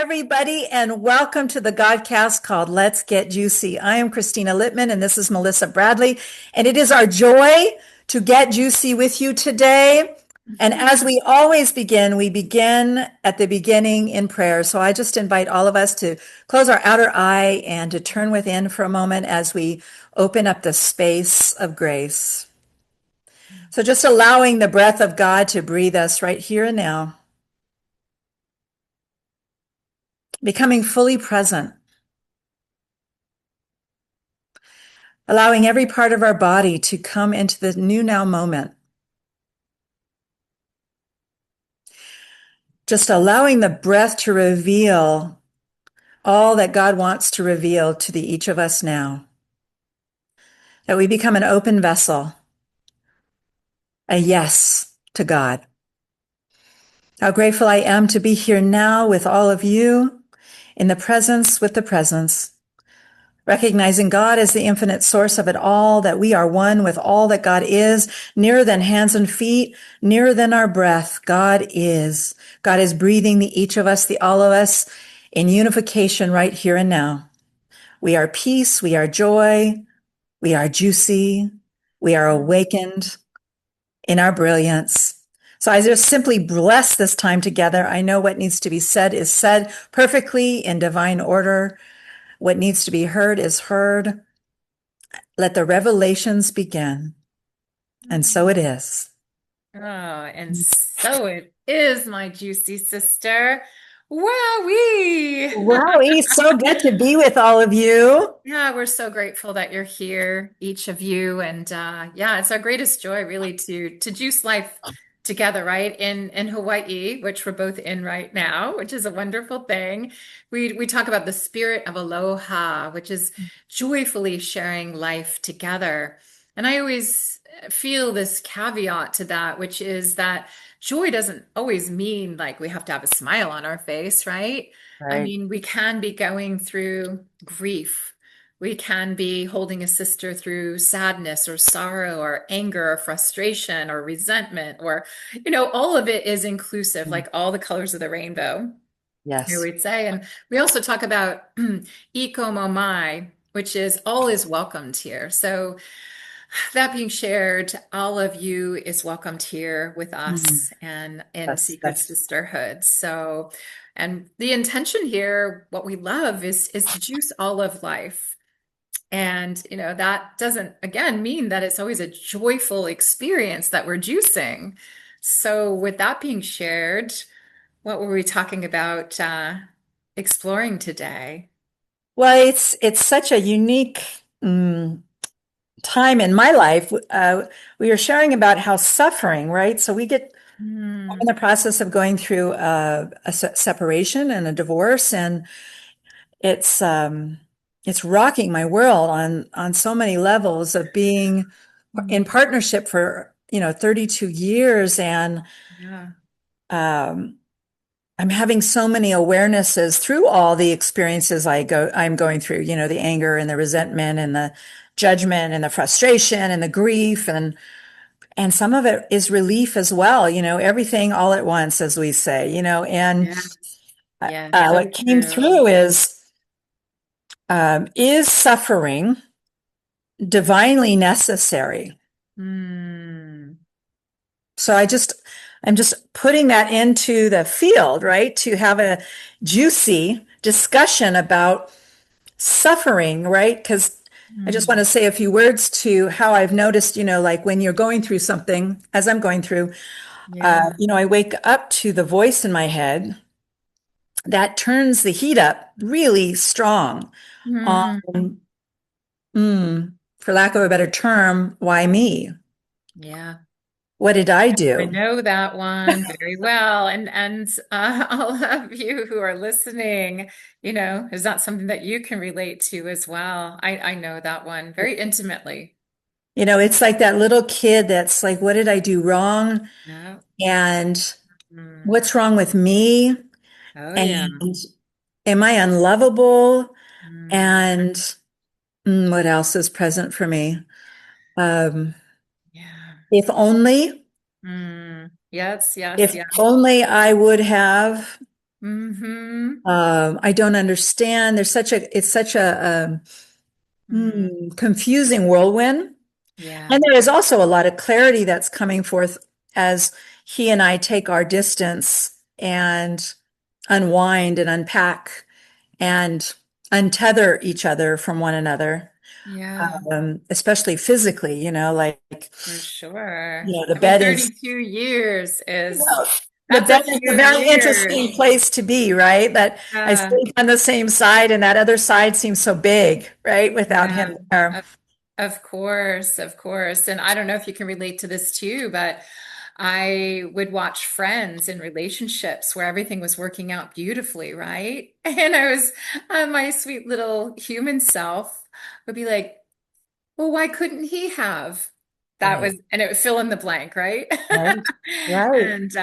everybody, and welcome to the Godcast called Let's Get Juicy. I am Christina Litman, and this is Melissa Bradley, and it is our joy to get juicy with you today. And as we always begin, we begin at the beginning in prayer. So I just invite all of us to close our outer eye and to turn within for a moment as we open up the space of grace. So just allowing the breath of God to breathe us right here and now. Becoming fully present, allowing every part of our body to come into the new now moment. Just allowing the breath to reveal all that God wants to reveal to each of us now. That we become an open vessel, a yes to God. How grateful I am to be here now with all of you, in the presence with the presence. Recognizing God as the infinite source of it all, that we are one with all that God is, nearer than hands and feet, nearer than our breath. God is. God is breathing each of us, the all of us, in unification right here and now. We are peace, we are joy, we are juicy, we are awakened in our brilliance. So I just simply bless this time together. I know what needs to be said is said perfectly in divine order. What needs to be heard is heard. Let the revelations begin. And so it is. Oh, and so it is, my juicy sister. Wowee! Wow, it's so good to be with all of you. Yeah, we're so grateful that you're here, each of you. And yeah, it's our greatest joy really to juice life together, right? In Hawaii, which we're both in right now, which is a wonderful thing. We talk about the spirit of aloha, which is joyfully sharing life together. And I always feel this caveat to that, which is that joy doesn't always mean like we have to have a smile on our face, right? I Right. mean, we can be going through grief. We can be holding a sister through sadness or sorrow or anger or frustration or resentment or, all of it is inclusive, like all the colors of the rainbow, I Yes. would say. And we also talk about iko momai, which is all is welcomed here. So that being shared, all of you is welcomed here with Mm, us and in That's Secret that's Sisterhood. So, and the intention here, what we love is to juice all of life. And, that doesn't, again, mean that it's always a joyful experience that we're juicing. So, with that being shared, what were we talking about exploring today? well, it's such a unique time in my life. We were sharing about how suffering, right? So we get I'm in Hmm. the process of going through a separation and a divorce, and it's um, it's rocking my world on so many levels of being in partnership for 32 years, and Yeah. um, I'm having so many awarenesses through all the experiences I'm going through, the anger and the resentment and the judgment and the frustration and the grief, and some of it is relief as well, everything all at once, as we say, and Yeah. Yeah. So what came true. through is suffering divinely necessary? Hmm. So I'm just putting that into the field, right? To have a juicy discussion about suffering, right? Because I just want Hmm. to say a few words to how I've noticed, like when you're going through something, as I'm going through, Yeah. I wake up to the voice in my head that turns the heat up really strong Hmm. on, for lack of a better term, why me? Yeah. What did I I do? know that one very well. And all of you who are listening, is that something that you can relate to as well? I know that one very intimately. It's like that little kid that's like, what did I do wrong? Yeah. And Mm. what's wrong with me? Oh yeah. And am I unlovable? Mm. And what else is present for me? Um, Yeah. if only, Mm. Yes, yes, if yes. only I would have. Mm-hmm. I don't understand. It's such a, Mm. confusing whirlwind. Yeah. And there is also a lot of clarity that's coming forth as he and I take our distance and unwind and unpack and untether each other from one another, Yeah, especially physically, like, for sure. the I mean, bed is, 32 years you is know, the that's a bed is a few very years. interesting place to be, right? That I Uh, sleep on the same side and that other side seems so big, right? Without yeah, him there. of, of course, of course. And I don't know if you can relate to this too, but I would watch Friends in relationships where everything was working out beautifully, right? And I was, my sweet little human self would be like, well, why couldn't he have? That Right, was, and it would fill in the blank, right? right, right. And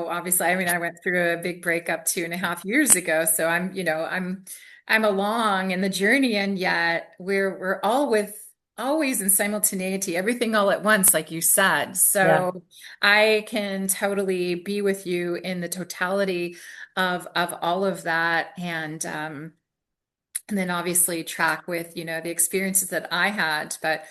obviously, I mean, I went through a big breakup 2.5 years ago, so I'm along in the journey, and yet we're all with always in simultaneity, everything all at once, like you said. Yeah, So I can totally be with you in the totality of all of that, and then obviously track with, the experiences that I had. But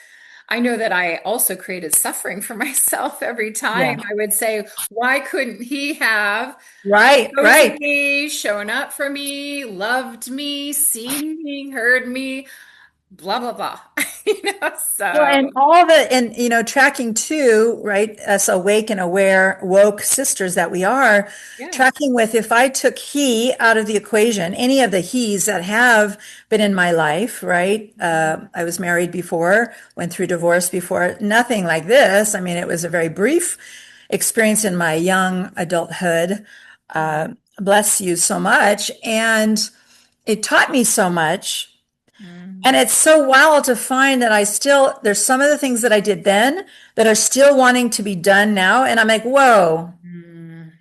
I know that I also created suffering for myself every time. yeah. I would say, why couldn't he have Right, chosen right. me, shown up for me, loved me, seen me, heard me, blah, blah, blah. Well, and So all the, and tracking too, right? Us awake and aware, woke sisters that we are, yeah. tracking with if I took he out of the equation, any of the he's that have been in my life, right? I was married before, went through divorce before, nothing like this. I mean, it was a very brief experience in my young adulthood. Uh, Bless you so much. And it taught me so much. Mm, And it's so wild to find that there's some of the things that I did then that are still wanting to be done now. And I'm like, whoa, mm.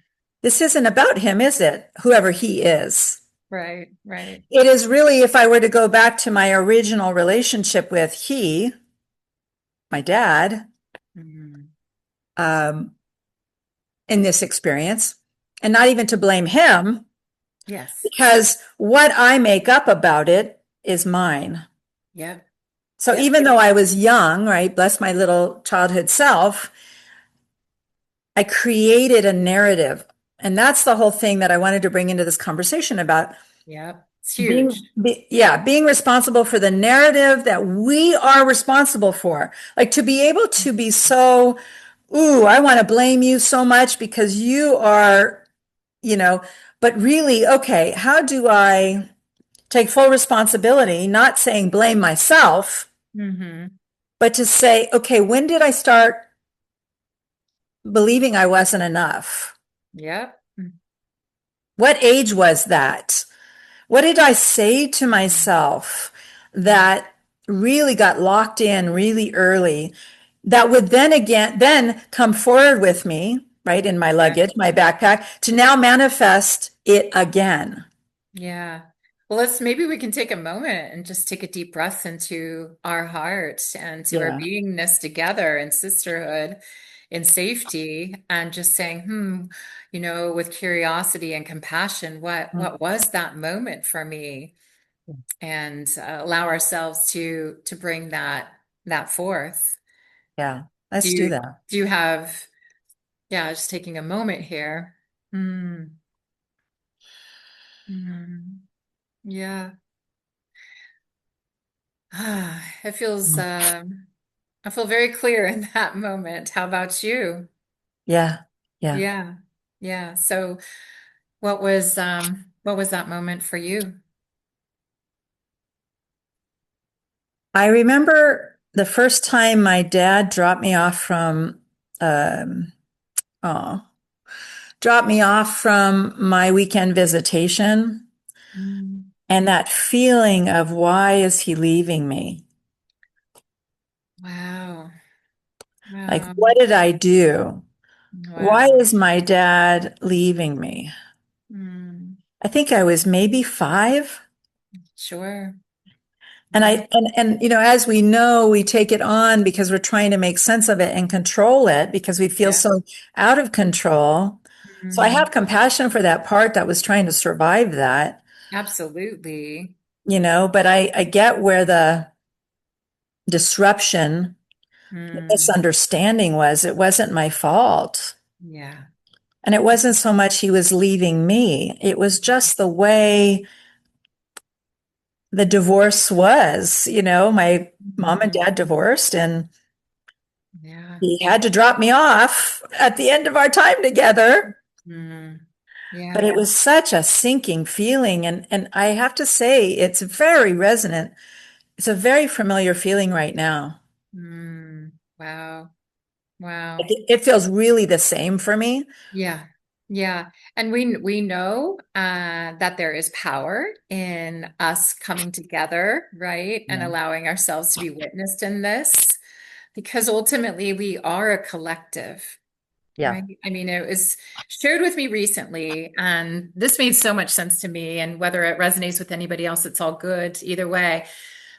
this isn't about him, is it? Whoever he is. Right, right. It is really, if I were to go back to my original relationship with my dad, Mm. um, in this experience, and not even to blame him, Yes. because what I make up about it is mine. Yep. So Yep. even though I was young, right, bless my little childhood self, I created a narrative. And that's the whole thing that I wanted to bring into this conversation about Yep. It's huge. being responsible for the narrative that we are responsible for. Like to be able to be so, ooh, I want to blame you so much because you are, you know, but really, okay, how do I take full responsibility, not saying blame myself, Hmm. but to say, okay, when did I start believing I wasn't enough? Yep. What age was that? What did I say to myself that really got locked in really early that would then come forward with me, right, in my Yeah. luggage, my backpack, to now manifest it again? Yeah. Well, let's maybe we can take a moment and just take a deep breath into our heart and to our Yeah. beingness together in sisterhood, in safety, and just saying, with curiosity and compassion, what was that moment for me? And allow ourselves to bring that forth. Yeah. Do Let's do you that. do you have, yeah, just taking a moment here. Mm, mm, yeah. It feels, I feel very clear in that moment. How about you? Yeah. Yeah. Yeah. Yeah. So what was that moment for you? I remember the first time my dad um, oh, dropped me off from my weekend visitation. Mm. And that feeling of why is he leaving me? Wow. Like, Wow. what did I do? Why Wow. is my dad leaving me? Mm. I think I was maybe 5. Sure. And Yeah. as we know, we take it on because we're trying to make sense of it and control it because we feel Yeah. so out of control. So I Mm. have compassion for that part that was trying to survive that, Absolutely. but I get where the disruption, the Mm. misunderstanding was. It wasn't my fault. Yeah. And it wasn't so much he was leaving me. It was just the way the divorce was. My mom and Mm. dad divorced, and Yeah. he had to drop me off at the end of our time together. Mm. But Yeah. it was such a sinking feeling. And I have to say, it's very resonant. It's a very familiar feeling right now. Mm. Wow. Wow. It feels really the same for me. Yeah. Yeah. And we know that there is power in us coming together, right? And Yeah. allowing ourselves to be witnessed in this because ultimately we are a collective. Yeah. Right. I mean, it was shared with me recently, and this made so much sense to me. And whether it resonates with anybody else, it's all good either way.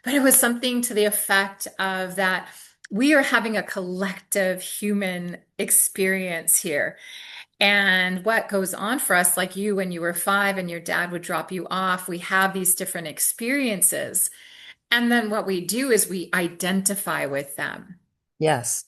But it was something to the effect of that we are having a collective human experience here. And what goes on for us, like you when you were 5 and your dad would drop you off, we have these different experiences. And then what we do is we identify with them. Yes.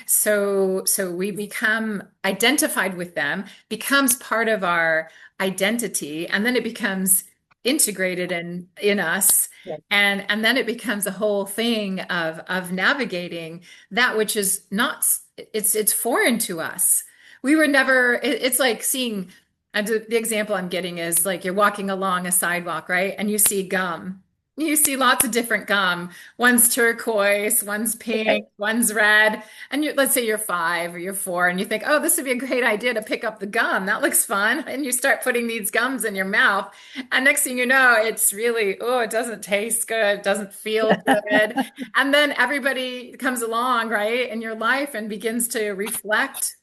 So we become identified with them, becomes part of our identity, and then it becomes integrated in us. Yeah. And then it becomes a whole thing of navigating that which is not it's foreign to us. We were never it's like seeing and the example I'm getting is like you're walking along a sidewalk, right? And you see gum. You see lots of different gum. One's turquoise, one's pink, one's red. And let's say you're 5 or you're 4, and you think, oh, this would be a great idea to pick up the gum. That looks fun. And you start putting these gums in your mouth. And next thing you know, it's really, oh, it doesn't taste good, it doesn't feel good. And then everybody comes along, right, in your life and begins to reflect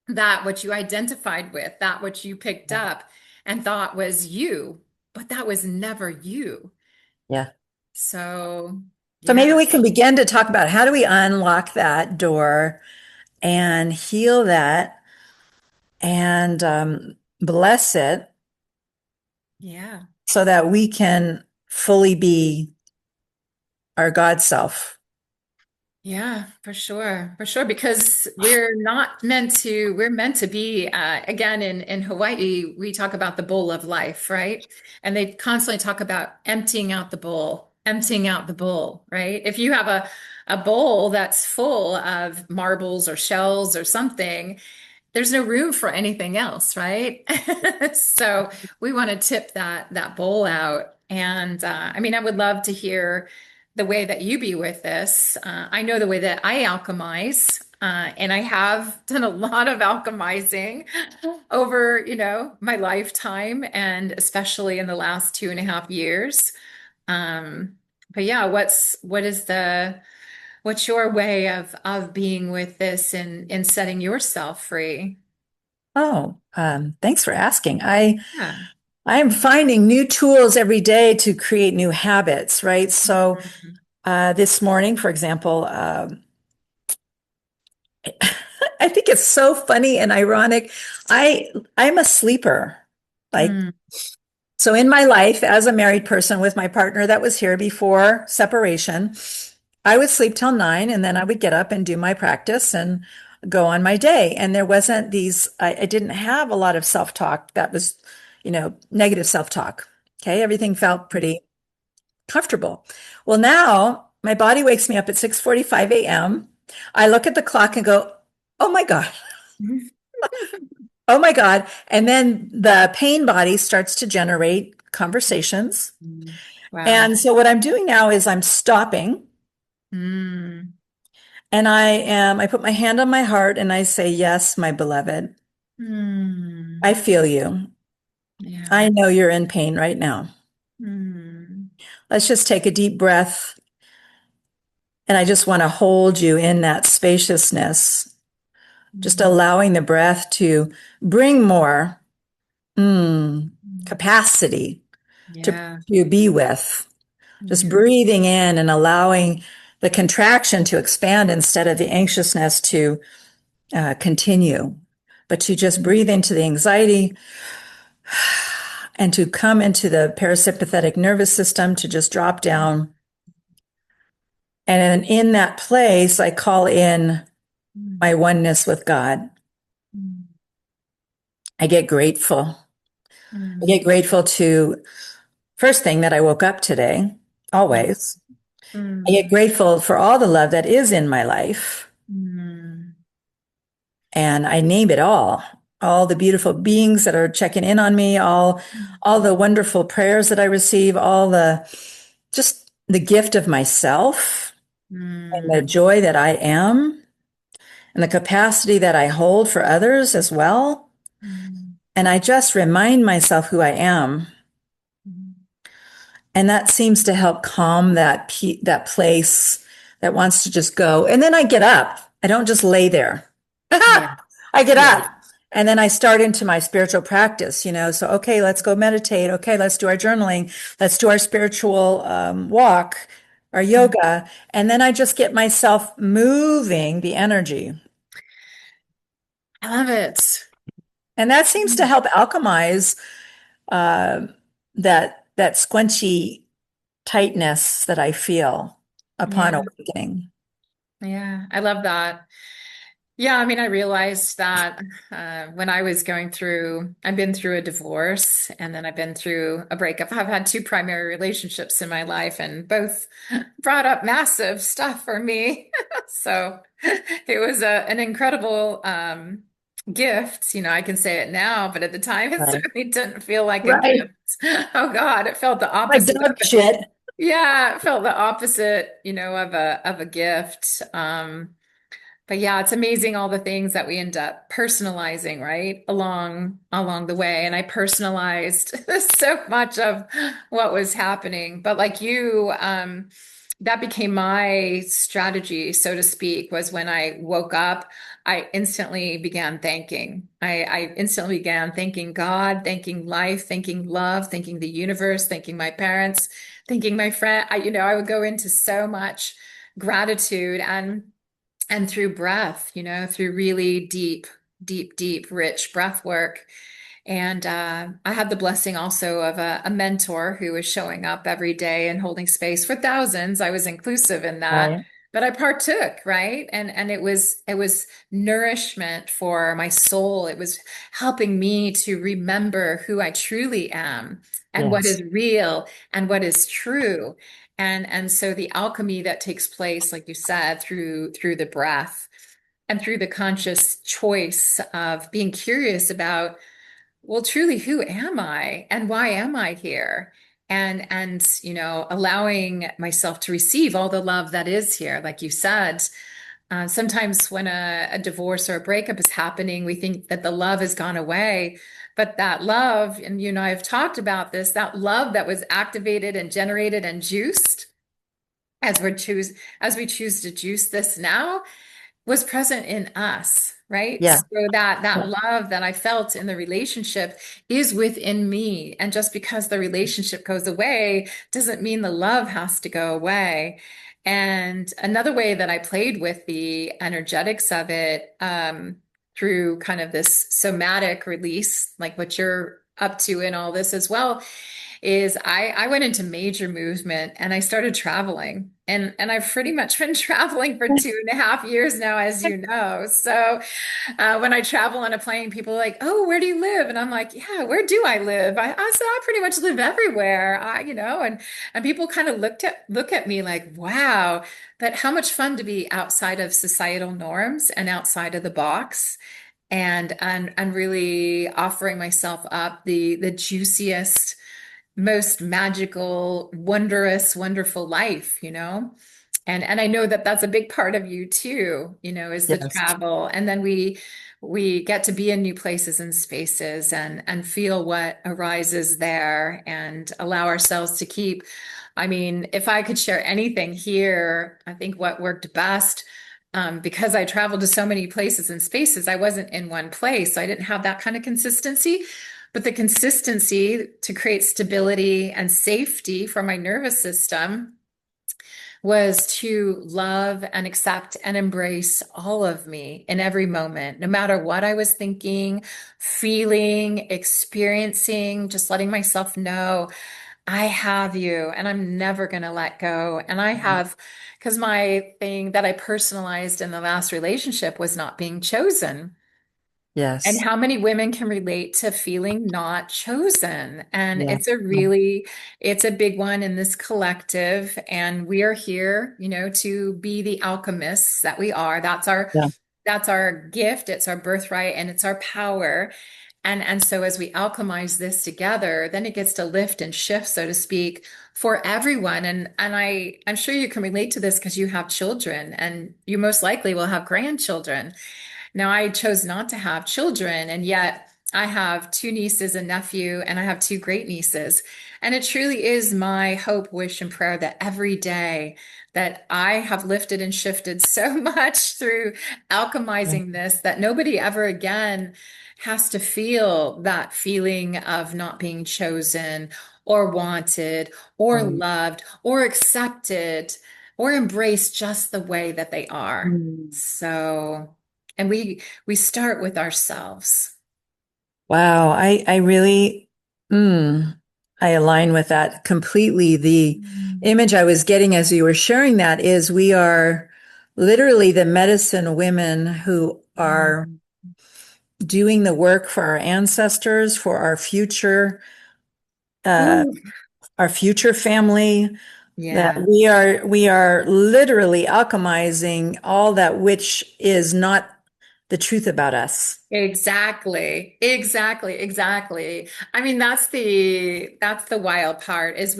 that which you identified with, that which you picked up and thought was you, but that was never you. Yeah. So, So maybe yeah, we can begin to talk about how do we unlock that door and heal that and bless it yeah. so that we can fully be our God self. Yeah, for sure. For sure. Because we're meant to be, again, in Hawaii, we talk about the bowl of life, right? And they constantly talk about emptying out the bowl, right? If you have a bowl that's full of marbles or shells or something, there's no room for anything else, right? So we want to tip that bowl out. And I mean, I would love to hear the way that you be with this. I know the way that I alchemize, and I have done a lot of alchemizing over, my lifetime, and especially in the last 2.5 years. Um, but yeah, what's your way of being with this and setting yourself free? Oh, thanks for asking. Yeah. I am finding new tools every day to create new habits, right? So Mhm. this morning, for example, I think it's so funny and ironic. I'm a sleeper. Like, Mm. so in my life as a married person with my partner that was here before separation, I would sleep till 9 and then I would get up and do my practice and go on my day. And there wasn't I didn't have a lot of self-talk that was, negative self-talk. Okay. Everything felt pretty comfortable. Well, now my body wakes me up at 6:45 a.m. I look at the clock and go, oh my God, oh my God. And then the pain body starts to generate conversations. Mm. Wow. And so what I'm doing now is I'm stopping Mm. and I put my hand on my heart and I say, yes, my beloved, I Mm. feel you. Yeah. I know you're in pain right now. Mm. Let's just take a deep breath. And I just want to hold you in that spaciousness, just Mm. allowing the breath to bring more Mm. capacity to, Yeah. to be with. Just Yeah. breathing in and allowing the contraction to expand instead of the anxiousness to continue. but to just breathe into the anxiety and to come into the parasympathetic nervous system, to just drop down. And in that place, I call in Mm, my oneness with God. mm, I get grateful. I mm, get grateful to first thing that I woke up today, yeah. always. I get Mm, grateful for all the love that is in my life. mm, And I name it all the beautiful beings that are checking in on me, all the wonderful prayers that I receive, all the just the gift of myself and the mm, joy that I am and the capacity that I hold for others as well. mm, And I just remind myself who I am. mm. And that seems to help calm that place that wants to just go. And then I get up. I don't just lay there. Yeah. I get Yeah. up and then I start into my spiritual practice, So, okay, let's go meditate. Okay, let's do our journaling. Let's do our spiritual walk, our Mm. yoga. And then I just get myself moving the energy. I love it. And that seems to Mm. help alchemize uh, that squenchy tightness that I feel upon Yeah. awakening. Yeah. I love that. Yeah, I mean, I realized that when I was I've been through a divorce and then I've been through a breakup. I've had two primary relationships in my life and both brought up massive stuff for me. So it was an incredible gift. I can say it now, but at the time it Right. certainly didn't feel like a Right. gift. Oh God, it felt the Like opposite. dog shit. Yeah, it felt the opposite, of a gift. But yeah, it's amazing all the things that we end up personalizing, right? Along the way. And I personalized so much of what was happening. But like you, that became my strategy, so to speak, was when I woke up, I instantly began thanking. I instantly began thanking God, thanking life, thanking love, thanking the universe, thanking my parents, thanking my friend. I would go into so much gratitude and through breath, through really deep, deep, deep, rich breath work. And I had the blessing also of a mentor who was showing up every day and holding space for thousands. I was inclusive in that, Right. but I partook, right? And it was nourishment for my soul. It was helping me to remember who I truly am and what Yes. is real and what is true. And so the alchemy that takes place, like you said, through the breath and through the conscious choice of being curious about, well, truly, who am I and why am I here? And allowing myself to receive all the love that is here, like you said. Sometimes when a divorce or a breakup is happening, we think that the love has gone away. But that love, and you and I have talked about this, that love that was activated and generated and juiced as we choose to juice this now was present in us, right? Yeah. So that Yeah. love that I felt in the relationship is within me. And just because the relationship goes away doesn't mean the love has to go away. And another way that I played with the energetics of it, through kind of this somatic release, like what you're up to in all this as well, is I went into major movement and I started traveling. And I've pretty much been traveling for 2.5 years now, as you know. So when I travel on a plane, people are like, "Oh, where do you live?" And I'm like, "Yeah, where do I live?" I said, "I pretty much live everywhere." And people kind of look at me like, "Wow, but how much fun to be outside of societal norms and outside of the box." And really offering myself up the juiciest, most magical, wondrous, wonderful life. And I know that that's a big part of you too, is the Yes. travel. And then we get to be in new places and spaces and feel what arises there and allow ourselves to keep. I mean, if I could share anything here, I think what worked best, because I traveled to so many places and spaces, I wasn't in one place. So I didn't have that kind of consistency. But the consistency to create stability and safety for my nervous system was to love and accept and embrace all of me in every moment, no matter what I was thinking, feeling, experiencing, just letting myself know I have you and I'm never going to let go. And I have, because my thing that I personalized in the last relationship was not being chosen. And Yes. how many women can relate to feeling not chosen? And Yeah. it's a big one in this collective. And we are here, to be the alchemists that we are. Yeah. That's our gift. It's our birthright and it's our power. And so as we alchemize this together, then it gets to lift and shift, so to speak, for everyone. I'm sure you can relate to this because you have children and you most likely will have grandchildren. Now, I chose not to have children, and yet I have two nieces and nephew, and I have two great nieces. And it truly is my hope, wish, and prayer that every day that I have lifted and shifted so much through Yeah. alchemizing this that nobody ever again has to feel that feeling of not being chosen or wanted or Right. loved or accepted or embraced just the way that they are. Mm. So, and we start with ourselves. Wow. I really, mm, I align with that completely. The Mm. image I was getting as you were sharing that is we are literally the medicine women who are Mm. doing the work for our ancestors, for uh, Ooh, our future family, that yeah. we are literally alchemizing all that which is not the truth about us. Exactly. Exactly. Exactly. I mean, that's the wild part is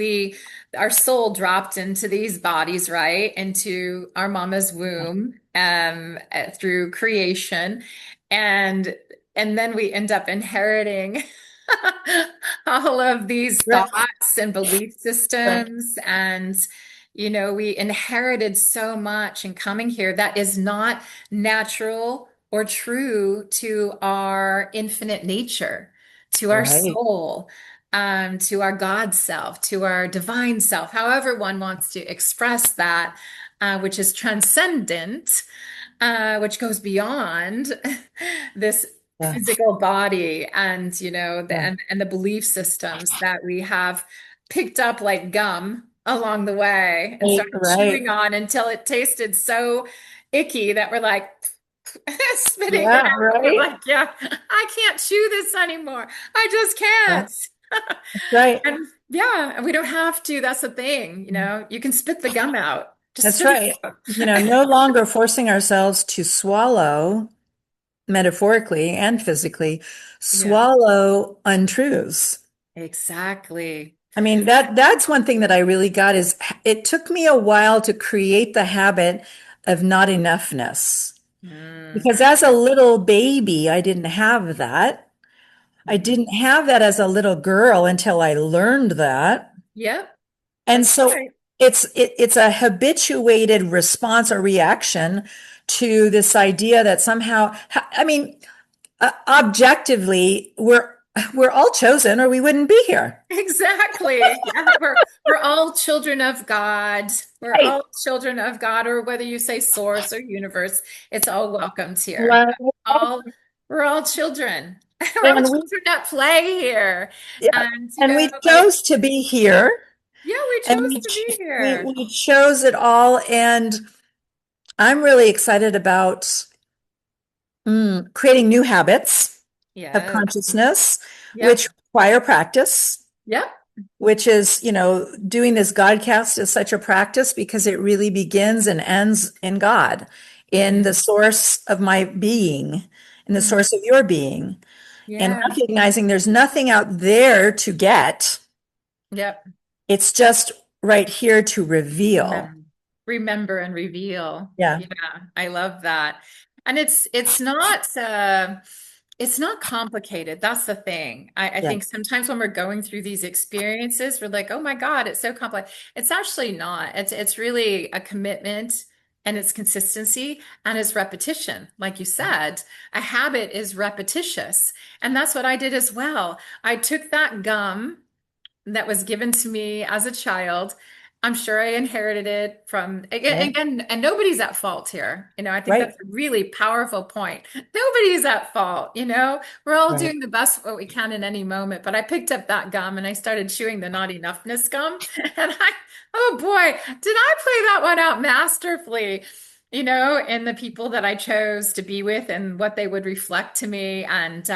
our soul dropped into these bodies, right? Into our mama's womb, through creation. And and then we end up inheriting all of these Right. thoughts and belief Right. systems. And, we inherited so much in coming here that is not natural or true to our infinite nature, to our Right. soul, to our God self, to our divine self, however one wants to express that, which is transcendent, which goes beyond this Yeah. physical body and Yeah. and the belief systems that we have picked up like gum along the way and Right. started Right. chewing on until it tasted so icky that we're like spitting it Yeah. out. We're Right. like, yeah, I can't chew this anymore. I just Yeah. can't. Right. And yeah, and we don't have to. That's the thing, you can spit the gum out. Just That's spit it right. out. No longer forcing ourselves to swallow, metaphorically and physically, Yeah, swallow untruths. exactly. I mean, that's one thing that I really got is it took me a while to create the habit of not enoughness. Mm, Because as a yeah. little baby, I didn't have that. I Mhm. didn't have that as a little girl until I learned that. Yep, And that's so right. it's a habituated response or reaction to this idea that somehow, I mean, objectively, we're all chosen or we wouldn't be here. Exactly. Yeah, we're all children of God. We're Right. all children of God, or whether you say source or universe, it's all welcomed here. Right. All we're all children. We're all And we, children at play here. yeah, And and we like, chose to be here, yeah, we and chose to be here. we chose it all. And I'm really excited about creating new habits of Yes. consciousness, Yep. which require practice, Yep. which is, doing this Godcast is such a practice because it really begins and ends in God, in Yeah. the source of my being, in the Mm. source of your being, and Yeah. recognizing there's nothing out there to get. Yep. It's just right here to reveal. Remember and reveal. Yeah. Yeah, I love that. And it's not complicated. That's the thing. I Yeah. think sometimes when we're going through these experiences, we're like, oh my God, it's so complex. It's actually not. It's really a commitment and it's consistency and it's repetition. Like you said, a habit is repetitious. And that's what I did as well. I took that gum that was given to me as a child. I'm sure I inherited it from Right. and nobody's at fault here. I think Right. that's a really powerful point. Nobody's at fault. We're all Right. doing the best what we can in any moment. But I picked up that gum and I started chewing the not enoughness gum. Oh boy, did I play that one out masterfully? And the people that I chose to be with and what they would reflect to me. And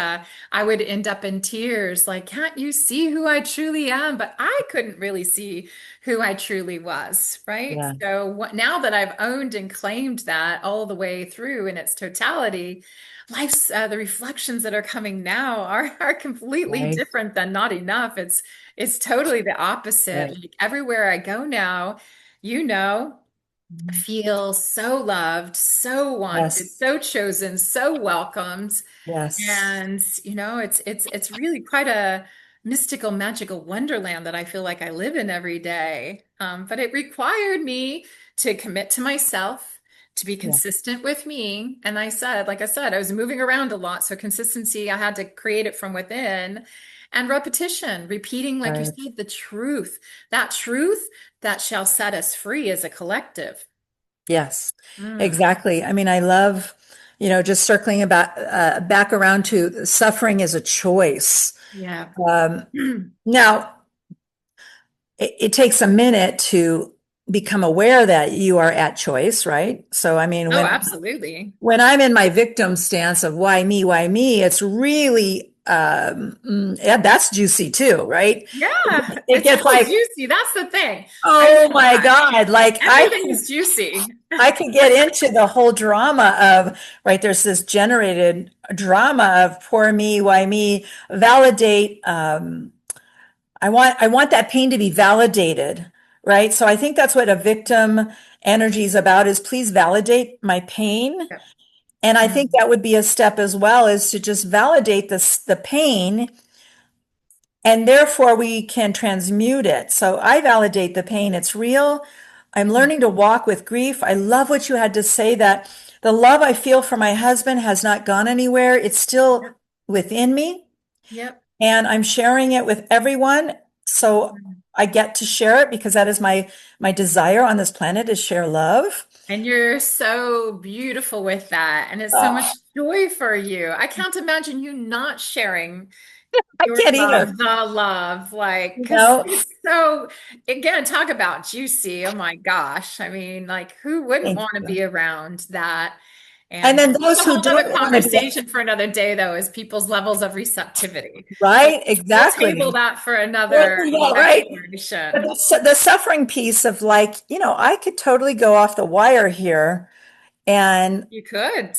I would end up in tears, like, can't you see who I truly am? But I couldn't really see who I truly was, right? Yeah. So now that I've owned and claimed that all the way through in its totality, life's the reflections that are coming now are completely Right. different than not enough. It's totally the opposite. Right. Like everywhere I go now, you know feel so loved, so wanted, Yes. so chosen, so welcomed. Yes. And it's really quite a mystical, magical wonderland that I feel like I live in every day. But it required me to commit to myself, to be Yeah. consistent with me. And like I said, I was moving around a lot. So consistency, I had to create it from within. And repetition, repeating, like you Right. said, the truth that shall set us free as a collective. Yes, Mm, exactly. I mean, I love, just circling about back around to suffering is a choice. yeah. Um, Now, it takes a minute to become aware that you are at choice, right? So, I mean, Oh, when absolutely. I'm in my victim stance of why me, it's really yeah, that's juicy too, right? Yeah, It it's gets all like, juicy. That's the thing. I oh love my that. God, like Everything is juicy. I could get into the whole drama of, right, there's this generated drama of poor me, why me, validate. I want that pain to be validated, right? So I think that's what a victim energy is about is please validate my pain. Yep. And I think Mm, that would be a step as well is to just validate the pain and therefore we can transmute it. So I validate the pain. It's real. I'm mm, learning to walk with grief. I love what you had to say that the love I feel for my husband has not gone anywhere. It's still yep. within me Yep. and I'm sharing it with everyone. So Mm. I get to share it because that is my desire on this planet is share love. And you're so beautiful with that. And it's so Oh, much joy for you. I can't imagine you not sharing I your can't love, either. the love, like, You because know, it's so, again, talk about juicy. Oh my gosh. I mean, like, who wouldn't thank want to you. be around that? And And then that's those a who whole other don't want to be, conversation for another day, though, is people's levels of receptivity. But right? we'll table Exactly. that for Well, another yeah, right. But exploration. the suffering piece of like, I could totally go off the wire here and You could.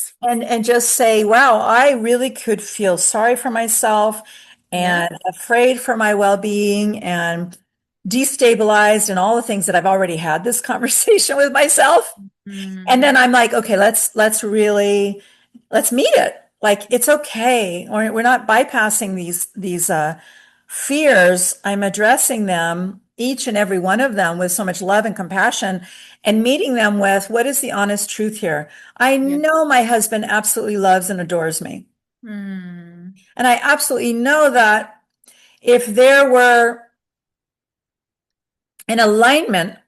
just say, wow, I really could feel sorry for myself Yeah. and afraid for my well-being and destabilized and all the things that I've already had this conversation with myself. And Mm, then I'm like, okay, let's meet it. Like it's okay. Or we're not bypassing these fears. I'm addressing them, each and every one of them, with so much love and compassion, and meeting them with what is the honest truth here. I yeah. know my husband absolutely loves and adores me. Mm, And I absolutely know that if there were an alignment,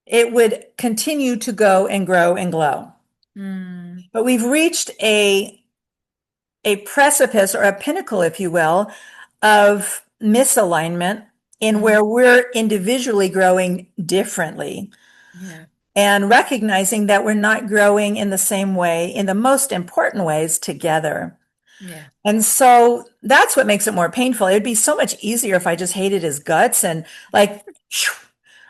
it would continue to go and grow and glow. mm, But we've reached a precipice or a pinnacle, if you will, of misalignment in mm, where we're individually growing differently yeah. and recognizing that we're not growing in the same way, in the most important ways together. Yeah. And so that's what makes it more painful. It'd be so much easier if I just hated his guts and like,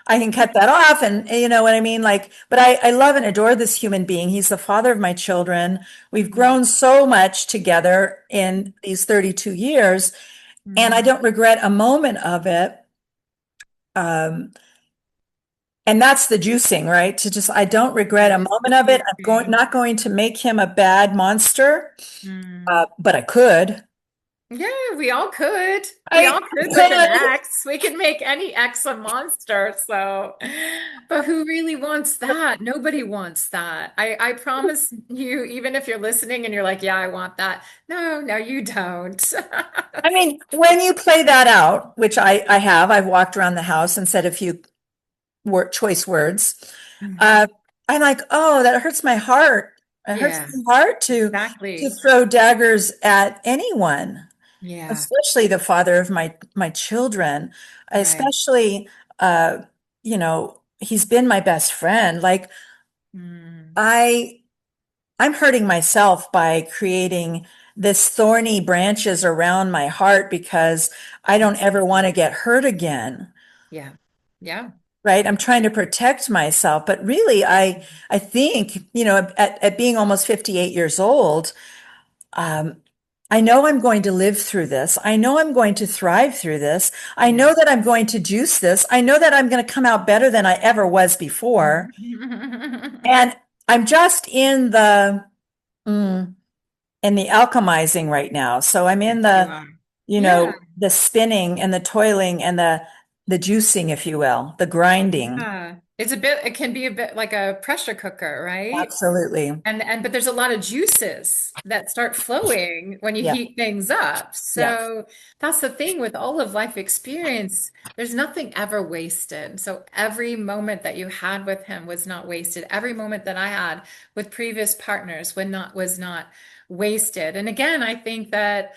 I can cut that off. And you know what I mean? Like, but I love and adore this human being. He's the father of my children. We've Mm, grown so much together in these 32 years, and I mm. don't regret a moment of it. Um, and that's the juicing, right? To just, I don't regret That a is the moment of it. juicing. Not going to make him a bad monster, Mm. but I could. Yeah, we all could. We all I could with an could. X. We can make any X a monster. So, but who really wants that? Nobody wants that. I promise you, even if you're listening and you're like, yeah, I want that. No, no, you don't. I mean, when you play that out, which I have, I've walked around the house and said a few choice words, Mhm. uh, I'm like, oh, that hurts my heart. It hurts Yeah, my heart to exactly. throw daggers at anyone, Yeah, especially the father of my children, right. especially, uh, he's been my best friend. Like Mm, I, I'm hurting myself by creating this thorny branches around my heart because I don't ever want exactly. to get hurt again. Yeah. Yeah. Right. I'm trying to protect myself, but really, I think, at being almost 58 years old, um, I know I'm going to live through this. I know I'm going to thrive through this. I Yeah. know that I'm going to juice this. I know that I'm going to come out better than I ever was before. And I'm just mm, in the alchemizing right now. So I'm in Yes, you are. Yeah. the spinning and the toiling and the juicing, if you will, the grinding. Yeah. It can be a bit like a pressure cooker, right? Absolutely. But there's a lot of juices that start flowing when you Yeah. heat things up. Yeah. So that's the thing with all of life experience. There's nothing ever wasted. So every moment that you had with him was not wasted. Every moment that I had with previous partners was not wasted. And again, I think that,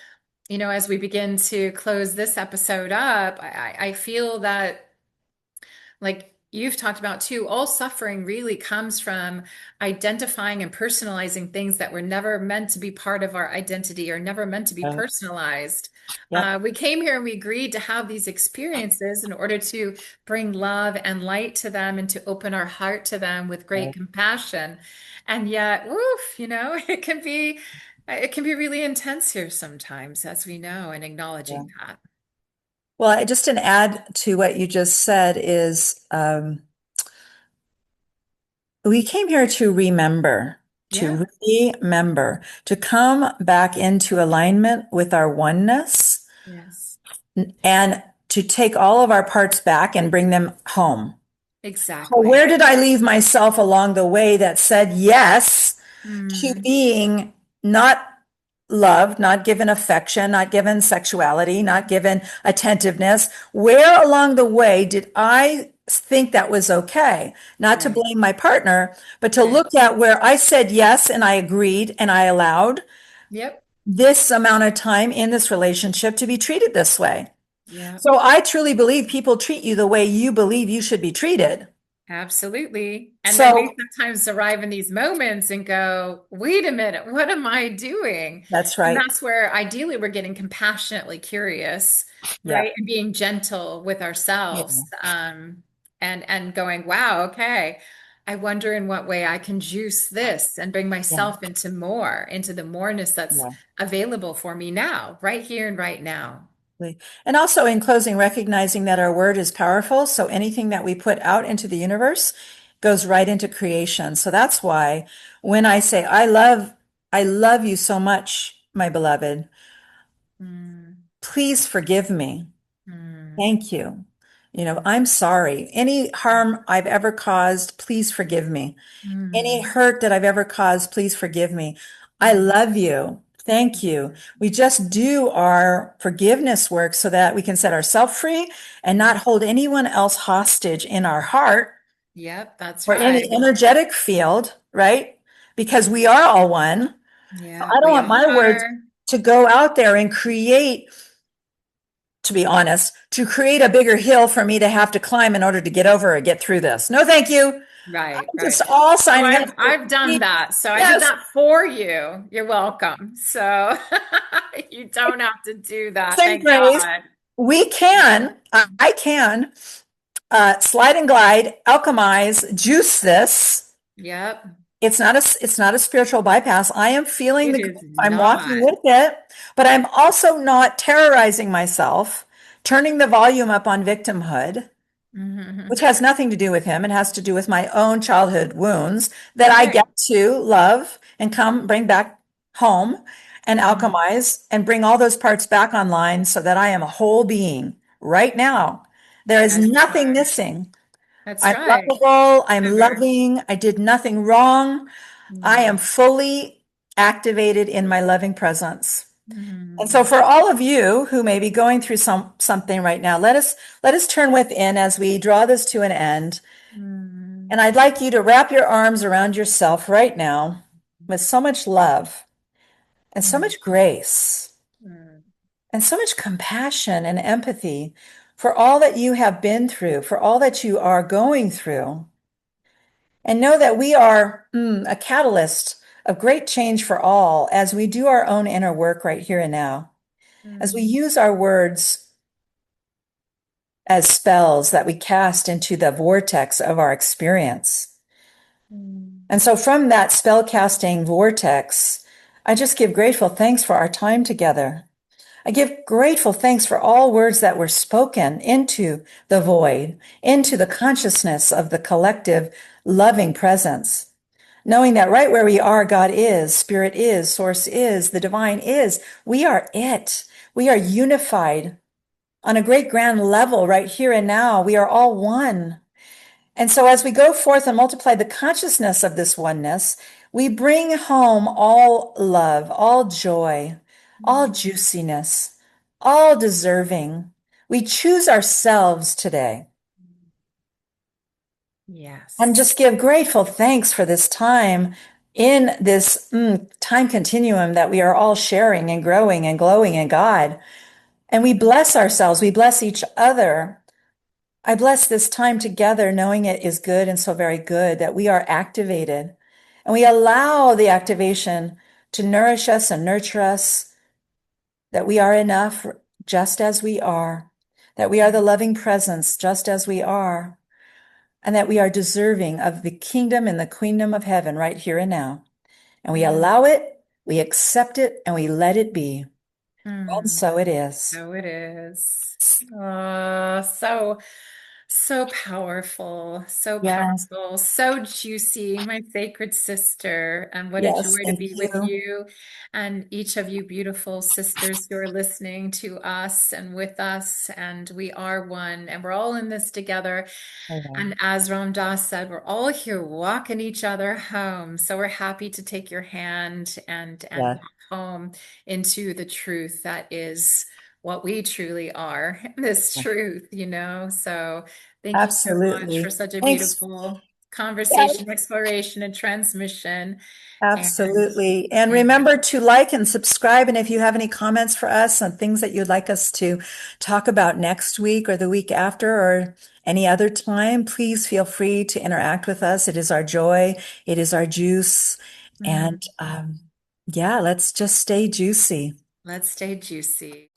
as we begin to close this episode up, I feel that like you've talked about too, all suffering really comes from identifying and personalizing things that were never meant to be part of our identity or never meant to be Right. personalized. Yep. We came here and we agreed to have these experiences in order to bring love and light to them and to open our heart to them with great Right. compassion. And yet, woof, it can be really intense here sometimes, as we know, and Yeah. acknowledging that. Just an add to what you just said is we came here Yeah. to remember, to come back into alignment with our oneness Yes. and to take all of our parts back and bring them home. So Exactly. where did I leave myself along the way that said yes to Mm, being not loved, not given affection, not given sexuality, not given attentiveness? Where along the way did I think that was okay? Not to right. blame my partner, but to Right. look at where I said yes and I agreed and I allowed Yep. this amount of time in this relationship to be treated this way. Yep. So I truly believe people treat you the way you believe you should be treated. Absolutely. And then we So sometimes arrive in these moments and go, wait a minute, what am I doing? that's And right. that's where ideally we're getting compassionately curious, Yeah. right? And being gentle with Yeah. ourselves. And going, wow, okay. I wonder in what way I can juice this and bring Yeah. myself into the moreness that's Yeah. available for me now, right here and right now. And also in closing, recognizing that our word is powerful. So anything that we put out into the universe goes right into creation. So that's why when I say, I love you so much, my beloved, Mm, please forgive me. mm, Thank you. I'm sorry. Any harm I've ever caused, please forgive me. Any mm, hurt that I've ever caused, please forgive me. I mm, love you. Thank you. We just do our forgiveness work so that we can set ourselves free and not mm. hold anyone else hostage in our heart Yep, that's or in the right. energetic field, right? Because we are all one. So Yeah, I don't we want all my words are. to go out there and create, to be honest, to create a bigger hill for me to have to climb in order to get over or get through this. No, thank you. Right, I'm right. just all Oh, signing up for I've done peace. that. So I did Yes, that for you. You're welcome. So you don't have to do that. same Thank grace. God. I can slide and glide, alchemize, juice this. Yep. It's not a spiritual bypass. I am feeling It the grief. is I'm walking not. with it, but I'm also not terrorizing myself, turning the volume up on victimhood, which has nothing to do with him. It has to do with my own childhood wounds that I get Right. to love and bring back home and Mhm. alchemize and bring all those parts back online so that I am a whole being right now. There is As you nothing are. missing. That's I'm right. lovable. I'm Ever. loving. I did nothing wrong. I am Mm. fully activated in my loving presence. And so Mm. for all of you who may be going through something right now, let us turn within as we draw this to an end. Mm, And I'd like you to wrap your arms around yourself right now with so much love and so mm, much grace mm, and so much compassion and empathy for all that you have been through, for all that you are going through. And know that we are a catalyst of great change for all as we do our own inner work right here and now, as we mm, use our words as spells that we cast into the vortex of our experience. mm, And so from that spell casting vortex, I just give grateful thanks for our time together. I give grateful thanks for all words that were spoken into the void, into the consciousness of the collective loving presence, knowing that right where we are, God is, Spirit is, Source is, the divine is. We are it. We are unified on a great grand level right here and now. We are all one. And so as we go forth and multiply the consciousness of this oneness, we bring home all love, all joy, all mm. juiciness, all deserving. We choose ourselves today and Yes. just give grateful thanks for this time in this time continuum that we are all sharing and growing and glowing in God. And we bless ourselves. We bless each other. I bless this time together, knowing it is good and so very good that we are activated and we allow the activation to nourish us and nurture us, that we are enough just as we are, that we are the loving presence just as we are, and that we are deserving of the kingdom and the queendom of heaven right here and now. And we Mm, allow it, we accept it, and we let it be. And mm. so it is. So it is. Oh, so powerful, Yes. so juicy, my sacred sister. And what a Yes. joy to Thank be with you. you and each of you beautiful sisters who are listening to us and with us. And we are one, and we're all in this together. Amen. And as Ram Dass said, we're all here walking each other home. So we're happy to take your hand and Yeah. walk home into the truth that is what we truly are, this truth, you know. So thank you so much for Absolutely. such a Thanks. beautiful Yeah, conversation, exploration, and transmission. And absolutely. And and remember to like and subscribe. And if you have any comments for us on things that you'd like us to talk about next week or the week after or any other time, please feel free to interact with us. It is our joy. It is our juice. mm, And yeah, let's just stay juicy. let's stay juicy.